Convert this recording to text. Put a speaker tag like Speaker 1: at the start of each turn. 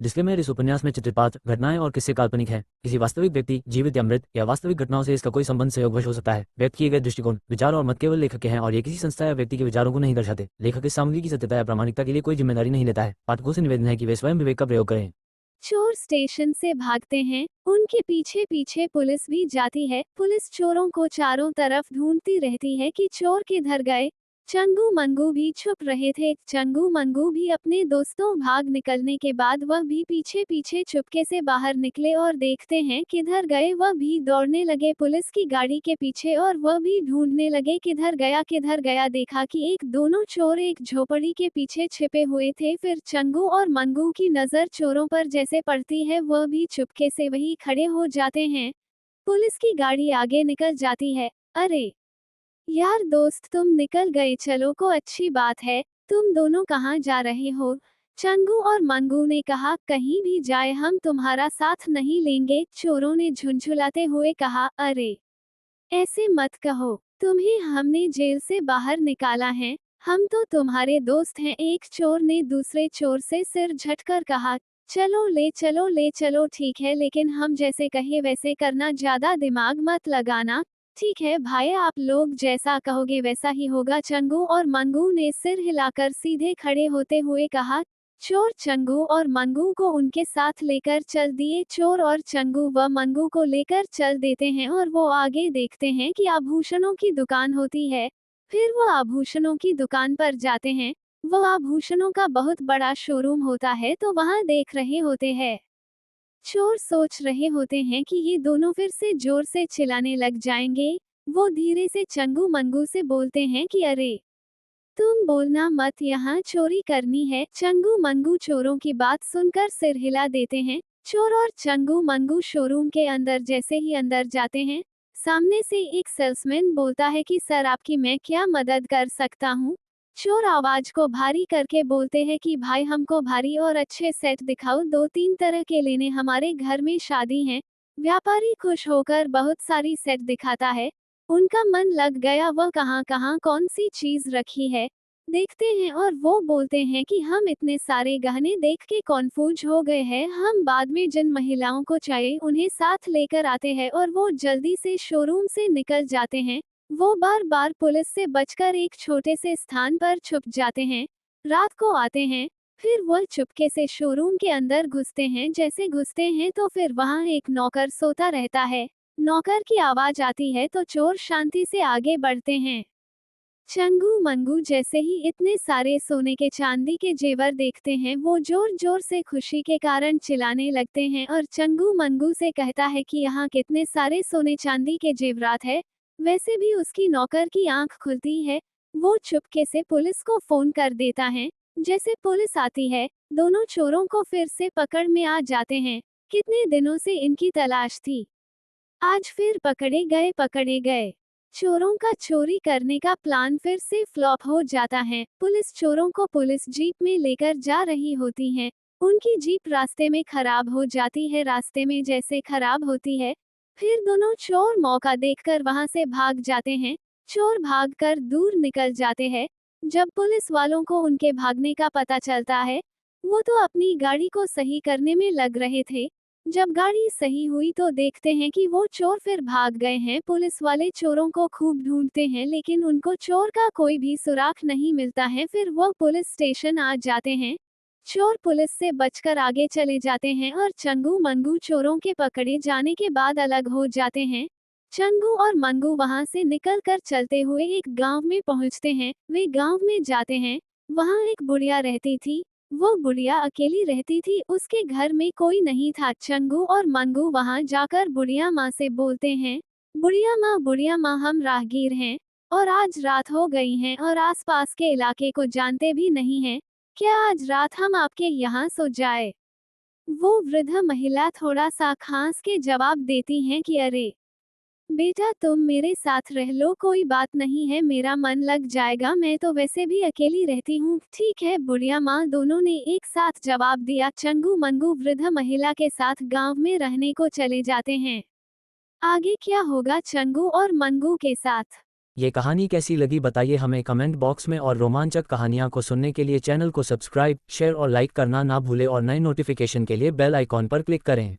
Speaker 1: Disclaimer, इस उपन्यास में चित्रित पात्र, घटनाएं और किस्से काल्पनिक हैं। किसी वास्तविक व्यक्ति, जीवित या मृत, या वास्तविक घटनाओं से इसका कोई संबंध संयोगवश हो सकता है। व्यक्त किए गए दृष्टिकोण, विचार और मत केवल लेखक के हैं और ये किसी संस्था या व्यक्ति के विचारों को नहीं दर्शाते। लेखक इस सामग्री की सत्यता या प्रामाणिकता के लिए कोई जिम्मेदारी नहीं लेता है। पाठकों से निवेदन है कि वे स्वयं विवेक का प्रयोग करें।
Speaker 2: चोर स्टेशन से भागते हैं, उनके पीछे पीछे पुलिस भी जाती है। पुलिस चोरों को चारों तरफ ढूंढती रहती है कि चोर किधर गए। चंगू मंगू भी छुप रहे थे। चंगू मंगू भी अपने दोस्तों भाग निकलने के बाद वह भी पीछे पीछे चुपके से बाहर निकले और देखते हैं किधर गए। वह भी दौड़ने लगे पुलिस की गाड़ी के पीछे और वह भी ढूंढने लगे किधर गया। देखा कि एक दोनों चोर एक झोपड़ी के पीछे छिपे हुए थे। फिर चंगू और मंगू की नजर चोरों पर जैसे पड़ती है, वह भी चुपके से वही खड़े हो जाते हैं। पुलिस की गाड़ी आगे निकल जाती है। अरे यार दोस्त, तुम निकल गए, चलो को अच्छी बात है। तुम दोनों कहाँ जा रहे हो? चंगू और मंगू ने कहा, कहीं भी जाए हम तुम्हारा साथ नहीं लेंगे। चोरों ने झुंझुलाते हुए कहा, अरे ऐसे मत कहो, तुम्हें हमने जेल से बाहर निकाला है, हम तो तुम्हारे दोस्त हैं। एक चोर ने दूसरे चोर से सिर झटकर कहा, चलो ले चलो ठीक है, लेकिन हम जैसे कहे वैसे करना, ज्यादा दिमाग मत लगाना। ठीक है भाई, आप लोग जैसा कहोगे वैसा ही होगा। चंगू और मंगू ने सिर हिलाकर सीधे खड़े होते हुए कहा। चोर चंगू और मंगू को उनके साथ लेकर चल दिए। चोर और चंगू व मंगू को लेकर चल देते हैं और वो आगे देखते हैं कि आभूषणों की दुकान होती है। फिर वो आभूषणों की दुकान पर जाते हैं। वो आभूषणों का बहुत बड़ा शोरूम होता है, तो वहां देख रहे होते हैं। चोर सोच रहे होते हैं कि ये दोनों फिर से जोर से चिल्लाने लग जाएंगे। वो धीरे से चंगू मंगू से बोलते हैं कि अरे तुम बोलना मत, यहाँ चोरी करनी है। चंगू मंगू चोरों की बात सुनकर सिर हिला देते हैं। चोर और चंगू मंगू शोरूम के अंदर जैसे ही अंदर जाते हैं, सामने से एक सेल्समैन बोलता है कि सर, आपकी मैं क्या मदद कर सकता हूँ? चोर आवाज को भारी करके बोलते हैं कि भाई, हमको भारी और अच्छे सेट दिखाओ, 2-3 तरह के लेने, हमारे घर में शादी है। व्यापारी खुश होकर बहुत सारी सेट दिखाता है। उनका मन लग गया, वह कहाँ कहाँ कौन सी चीज रखी है देखते हैं और वो बोलते हैं कि हम इतने सारे गहने देख के कॉन्फ्यूज हो गए हैं। हम बाद में जिन महिलाओं को चाहिए उन्हें साथ लेकर आते हैं। और वो जल्दी से शोरूम से निकल जाते हैं। वो बार बार पुलिस से बचकर एक छोटे से स्थान पर छुप जाते हैं। रात को आते हैं, फिर वह चुपके से शोरूम के अंदर घुसते हैं। जैसे घुसते हैं तो फिर वहां एक नौकर सोता रहता है। नौकर की आवाज आती है तो चोर शांति से आगे बढ़ते हैं। चंगू मंगू जैसे ही इतने सारे सोने के चांदी के जेवर देखते हैं, वो जोर जोर से खुशी के कारण चिल्लाने लगते हैं और चंगू मंगू से कहता है कि यहाँ कितने सारे सोने चांदी के जेवरात है। वैसे भी उसकी नौकर की आंख खुलती है। वो चुपके से पुलिस को फोन कर देता है। जैसे पुलिस आती है, दोनों चोरों को फिर से पकड़ में आ जाते हैं। कितने दिनों से इनकी तलाश थी, आज फिर पकड़े गए। चोरों का चोरी करने का प्लान फिर से फ्लॉप हो जाता है। पुलिस चोरों को पुलिस जीप में लेकर जा रही होती है। उनकी जीप रास्ते में खराब हो जाती है। रास्ते में जैसे खराब होती है, फिर दोनों चोर मौका देखकर वहां से भाग जाते हैं। चोर भागकर दूर निकल जाते हैं। जब पुलिस वालों को उनके भागने का पता चलता है, वो तो अपनी गाड़ी को सही करने में लग रहे थे। जब गाड़ी सही हुई तो देखते हैं कि वो चोर फिर भाग गए हैं। पुलिस वाले चोरों को खूब ढूंढते हैं, लेकिन उनको चोर का कोई भी सुराग नहीं मिलता है। फिर वो पुलिस स्टेशन आ जाते हैं। चोर पुलिस से बचकर आगे चले जाते हैं और चंगू मंगू चोरों के पकड़े जाने के बाद अलग हो जाते हैं। चंगू और मंगू वहां से निकलकर चलते हुए एक गांव में पहुंचते हैं। वे गांव में जाते हैं। वहां एक बुढ़िया रहती थी। वो बुढ़िया अकेली रहती थी, उसके घर में कोई नहीं था। चंगू और मंगू वहां जाकर बुढ़िया माँ से बोलते हैं, बुढ़िया माँ, हम राहगीर हैं और आज रात हो गई है और आसपास के इलाके को जानते भी नहीं हैं। क्या आज रात हम आपके यहाँ सो जाए? वो वृद्ध महिला थोड़ा सा खांस के जवाब देती हैं कि अरे बेटा, तुम मेरे साथ रह लो, कोई बात नहीं है, मेरा मन लग जाएगा, मैं तो वैसे भी अकेली रहती हूँ। ठीक है बुढ़िया माँ, दोनों ने एक साथ जवाब दिया। चंगू मंगू वृद्ध महिला के साथ गांव में रहने को चले जाते हैं। आगे क्या होगा चंगू और मंगू के साथ?
Speaker 1: ये कहानी कैसी लगी बताइए हमें कमेंट बॉक्स में, और रोमांचक कहानियाँ को सुनने के लिए चैनल को सब्सक्राइब, शेयर और लाइक करना ना भूले और नए नोटिफिकेशन के लिए बेल आइकॉन पर क्लिक करें।